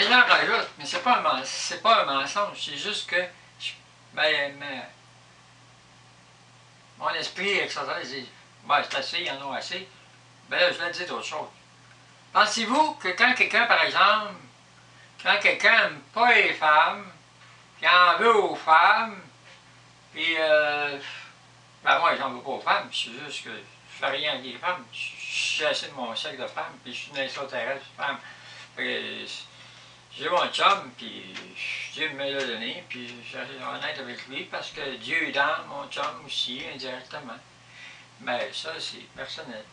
gens rajoutent, mais c'est pas un mensonge, c'est juste que mon esprit extraterrestre dit, ben c'est assez, il y en a assez. Ben là, je vais dire d'autres choses. Pensez-vous que quand quelqu'un, par exemple, quand quelqu'un n'aime pas les femmes, qu'il en veut aux femmes, puis ben moi j'en veux pas aux femmes, c'est juste que je fais rien avec les femmes, je suis assez de mon sexe de femme, puis je suis une extraterrestre femme. J'ai mon chum, puis Dieu me l'a donné, puis je suis honnête avec lui parce que Dieu est dans mon chum aussi, indirectement. Mais ça, c'est personnel.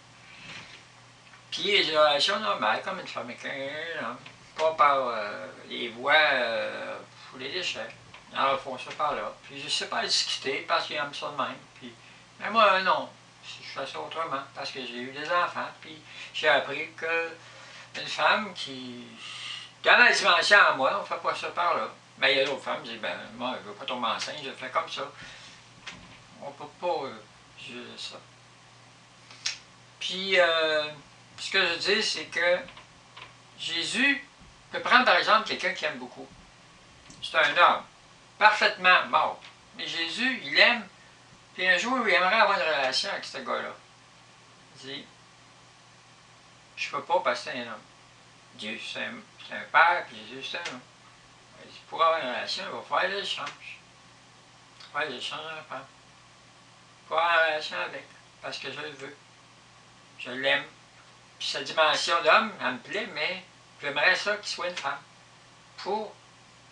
Puis les relations normales, comme une femme avec un homme, pas par les voies pour les déchets. Alors, ils font ça par là. Puis je sais pas discuter parce qu'ils aiment ça de même. Puis, mais moi, non. Je fais ça autrement parce que j'ai eu des enfants. Puis j'ai appris que une femme qui, dans la dimension à moi, on ne fait pas ça par là. Mais il y a d'autres femmes qui disent, ben, moi, je ne veux pas tomber enceinte, je le fais comme ça. On ne peut pas juger ça. Puis, ce que je dis, c'est que Jésus peut prendre, par exemple, quelqu'un qu'il aime beaucoup. C'est un homme, parfaitement mort. Mais Jésus, il aime, puis un jour, il aimerait avoir une relation avec ce gars-là. Il dit, je ne peux pas parce que c'est un homme. Dieu, c'est un père, puis Jésus, c'est un homme. Il dit, pour avoir une relation, il va faire l'échange. Il va faire l'échange en femme. Pour avoir une relation avec, parce que je le veux. Je l'aime. Puis sa dimension d'homme, elle me plaît, mais j'aimerais ça qu'il soit une femme. Pour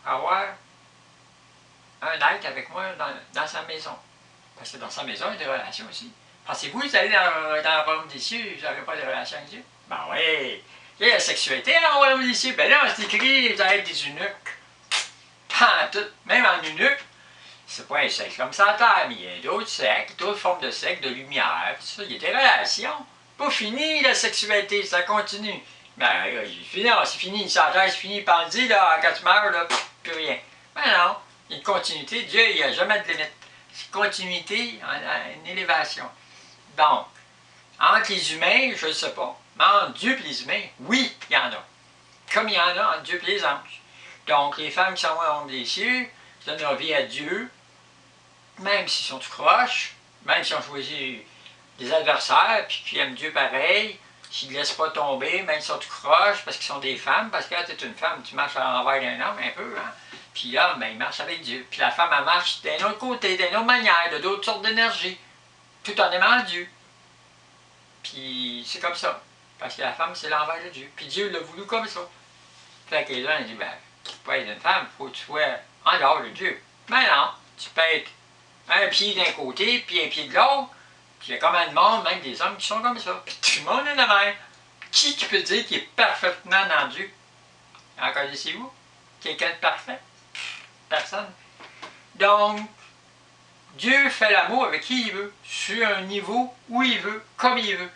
avoir un être avec moi dans sa maison. Parce que dans sa maison, il y a des relations aussi. Pensez-vous, vous allez dans le royaume des cieux, vous n'aurez pas de relations avec Dieu? Ben oui! Il y a la sexualité dans le royaume des cieux. Ben là, c'est écrit, vous allez être des eunuques. Pas tout. Même en eunuque, c'est pas un sexe comme ça à terre, mais il y a d'autres sexes, d'autres formes de sexe, de lumière, tout ça. Il y a des relations. Pas fini la sexualité, ça continue. Ben, c'est fini, ça c'est fini, pendant là, quand tu meurs, là, plus rien. Ben non, il y a une continuité, Dieu, il n'y a jamais de limite. C'est une continuité, une élévation. Donc, entre les humains, je ne sais pas, mais entre Dieu et les humains, oui, il y en a. Comme il y en a entre Dieu et les anges. Donc, les femmes qui sont au royaume des cieux, qui donnent leur vie à Dieu, même s'ils sont tout croches, même s'ils ont choisi des adversaires, puis qui aiment Dieu pareil, qui ne laissent pas tomber, même s'ils sont tout croches, parce qu'ils sont des femmes, parce que quand tu es une femme, tu marches à l'envers d'un homme un peu, hein? Puis là, ben, il marche avec Dieu. Puis la femme, elle marche d'un autre côté, d'une autre manière, de d'autres sortes d'énergie, tout en aimant Dieu. Puis c'est comme ça. Parce que la femme, c'est l'envers de Dieu. Puis Dieu l'a voulu comme ça. Fait que là, il dit, ben, pour être une femme, il faut que tu sois en dehors de Dieu. Mais non, tu peux être un pied d'un côté, puis un pied de l'autre. Puis il y a combien de monde, même des hommes qui sont comme ça. Puis tout le monde est de même. Qui peut dire qu'il est parfaitement dans Dieu? En connaissez-vous? Quelqu'un de parfait? Personne. Donc, Dieu fait l'amour avec qui il veut, sur un niveau où il veut, comme il veut.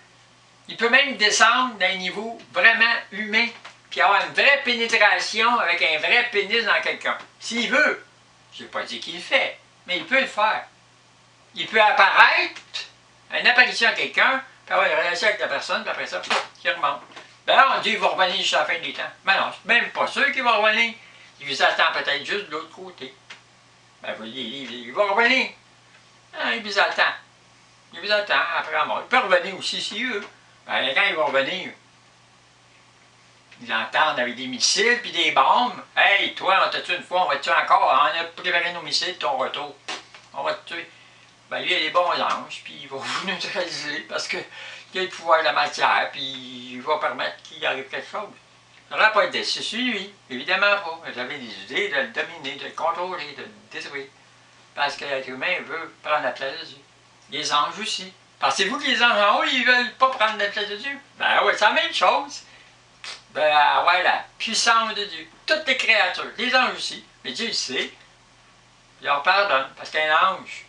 Il peut même descendre d'un niveau vraiment humain, puis avoir une vraie pénétration avec un vrai pénis dans quelqu'un. S'il veut. Je n'ai pas dit qu'il le fait, mais il peut le faire. Il peut apparaître, une apparition à quelqu'un, puis avoir une relation avec la personne, puis après ça, il remonte. Ben non, Dieu va revenir jusqu'à la fin des temps. Mais non, c'est même pas sûr qu'il va revenir. Il vous attend peut-être juste de l'autre côté. Ben vous il va revenir. Ah, il vous attend. Il vous attend après la mort. Il peut revenir aussi s'il veut. Ben, quand il va revenir, ils l'entendent avec des missiles puis des bombes. Hey, toi, on t'a tué une fois, on va te tuer encore. On a préparé nos missiles de ton retour. On va te tuer. Ben, lui, il a des bons anges, puis il va vous neutraliser parce qu'il a le pouvoir de la matière, puis il va permettre qu'il arrive quelque chose. Ça n'aurait pas être déçu sur lui, évidemment pas. J'avais des idées de le dominer, de le contrôler, de le détruire. Parce que l'être humain veut prendre la place de Dieu. Les anges aussi. Pensez-vous que les anges en haut, ils ne veulent pas prendre la place de Dieu? Ben oui, c'est la même chose. Ben ouais, la puissance de Dieu. Toutes les créatures, les anges aussi. Mais Dieu le sait. Il leur pardonne. Parce qu'un ange,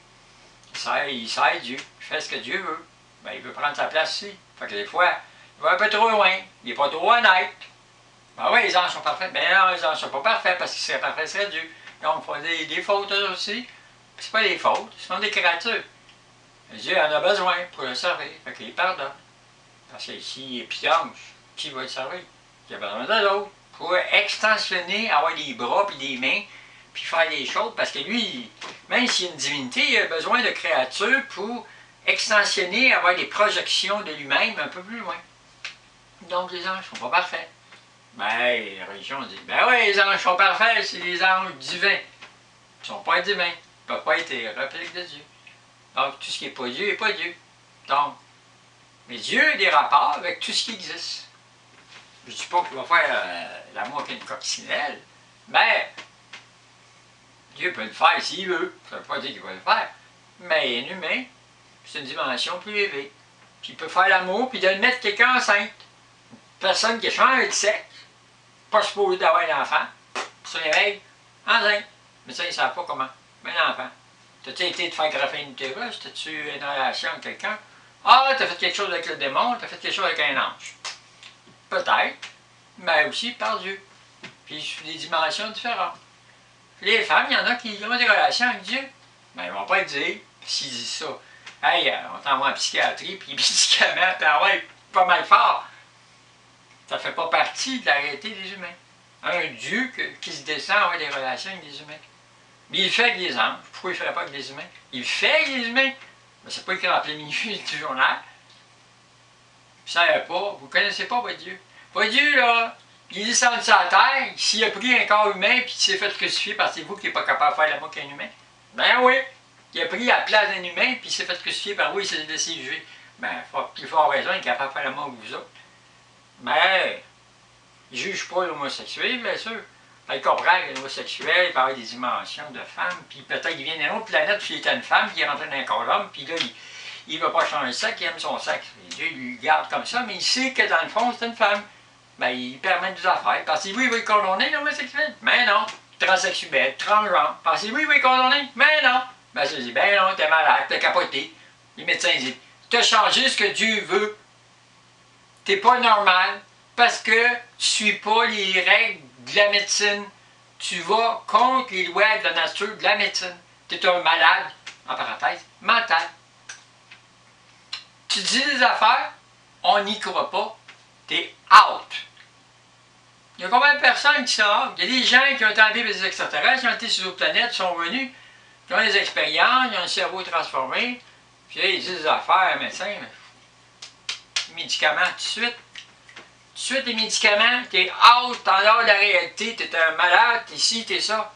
il sert Dieu. Il fait ce que Dieu veut. Ben il veut prendre sa place aussi. Fait que des fois, il va un peu trop loin. Il n'est pas trop honnête. Ben oui, les anges sont parfaits. Ben non, les anges ne sont pas parfaits parce qu'ils seraient parfaits, ce serait Dieu. Donc, il faut des fautes eux aussi. C'est pas des fautes, ce sont des créatures. Dieu en a besoin pour le servir, fait qu'il pardonne. Parce que s'il est piange, qui va le servir? Il a besoin de l'autre pour extensionner, avoir des bras et des mains, puis faire des choses, parce que lui, même s'il y a une divinité, il a besoin de créatures pour extensionner, avoir des projections de lui-même un peu plus loin. Donc les anges ne sont pas parfaits. Ben, la religion dit, ben oui, les anges sont parfaits, c'est les anges divins. Ils ne sont pas divins, ils ne peuvent pas être répliques de Dieu. Donc tout ce qui n'est pas Dieu n'est pas Dieu. Donc, mais Dieu a des rapports avec tout ce qui existe. Je ne dis pas qu'il va faire l'amour avec une coccinelle, mais Dieu peut le faire s'il veut. Ça ne veut pas dire qu'il va le faire. Mais il est humain, c'est une dimension plus élevée. Puis il peut faire l'amour, puis de le mettre quelqu'un enceinte. Personne qui a changé de sexe, pas supposé d'avoir un enfant, se réveille, enceinte. Mais ça, ils ne savent pas comment. Mais un enfant. T'as-tu été te faire graffer une utérus? T'as-tu une relation avec quelqu'un? Ah, t'as fait quelque chose avec le démon, t'as fait quelque chose avec un ange. Peut-être, mais aussi par Dieu. Puis sous des dimensions différentes. Les femmes, il y en a qui ont des relations avec Dieu. Mais ils ne vont pas le dire, s'ils disent ça. Hey, on t'envoie en psychiatrie, puis les médicaments, puis ah ouais, pas mal fort. Ça ne fait pas partie de la réalité des humains. Un Dieu qui se descend à avoir des relations avec des humains. Mais il le fait avec les anges. Pourquoi il ne ferait pas avec les humains? Il le fait avec les humains. Mais c'est pas écrit en plein milieu du journal. Vous ne savez pas, vous ne connaissez pas votre Dieu. Votre Dieu, là, il est descendu sur la terre, s'il a pris un corps humain, puis il s'est fait crucifier parce que c'est vous qui n'êtes pas capable de faire l'amour qu'un humain. Ben oui, il a pris la place d'un humain, puis il s'est fait crucifier par vous, il s'est laissé juger. Ben, plus fort raison, il est capable de faire l'amour que vous autres. Mais, il ne juge pas l'homosexuel, bien sûr. Il comprend que l'homosexuel peut avoir des dimensions de femme, puis peut-être qu'il vient d'une autre planète, puis il est une femme, puis il est rentré dans un corps d'homme, puis là, il ne veut pas changer de sexe, il aime son sexe. Et Dieu lui garde comme ça, mais il sait que dans le fond, c'est une femme. Ben, il permet des affaires. Pensez-vous qu'il va condamner l'homosexuel? Mais non. Transsexuel, transgenre. Pensez-vous qu'il va condamner? Mais non. Ben, ça dit, ben non, t'es malade, t'es capoté. Les médecins disent, t'as changé ce que Dieu veut. T'es pas normal parce que tu suis pas les règles de la médecine. Tu vas contre les lois de la nature de la médecine. T'es un malade, en parenthèse, mental. Tu dis des affaires, on n'y croit pas, t'es out. Il y a combien de personnes qui sont out? Il y a des gens qui ont été enlevés par des extraterrestres, qui ont été sur d'autres planètes, sont venus, qui ont des expériences, ils ont un cerveau transformé, puis là, ils disent des affaires, médecin, médicaments, tout de suite. Tout de suite, les médicaments, t'es out, en dehors de la réalité, t'es un malade, t'es ci, t'es ça.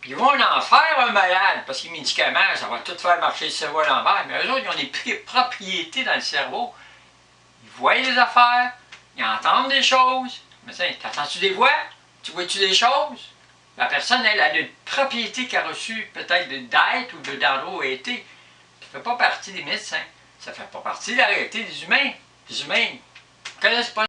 Puis ils vont en faire un malade, parce que les médicaments, ça va tout faire marcher le cerveau à l'envers, mais eux autres, ils ont des propriétés dans le cerveau. Ils voient les affaires, ils entendent des choses. Mais t'entends-tu des voix? Tu vois-tu des choses? La personne, elle a une propriété qu'elle a reçue, peut-être d'être ou d'endroit où elle était. Ça ne fait pas partie des médecins. Ça ne fait pas partie de la réalité des humains. Les humains ne connaissent pas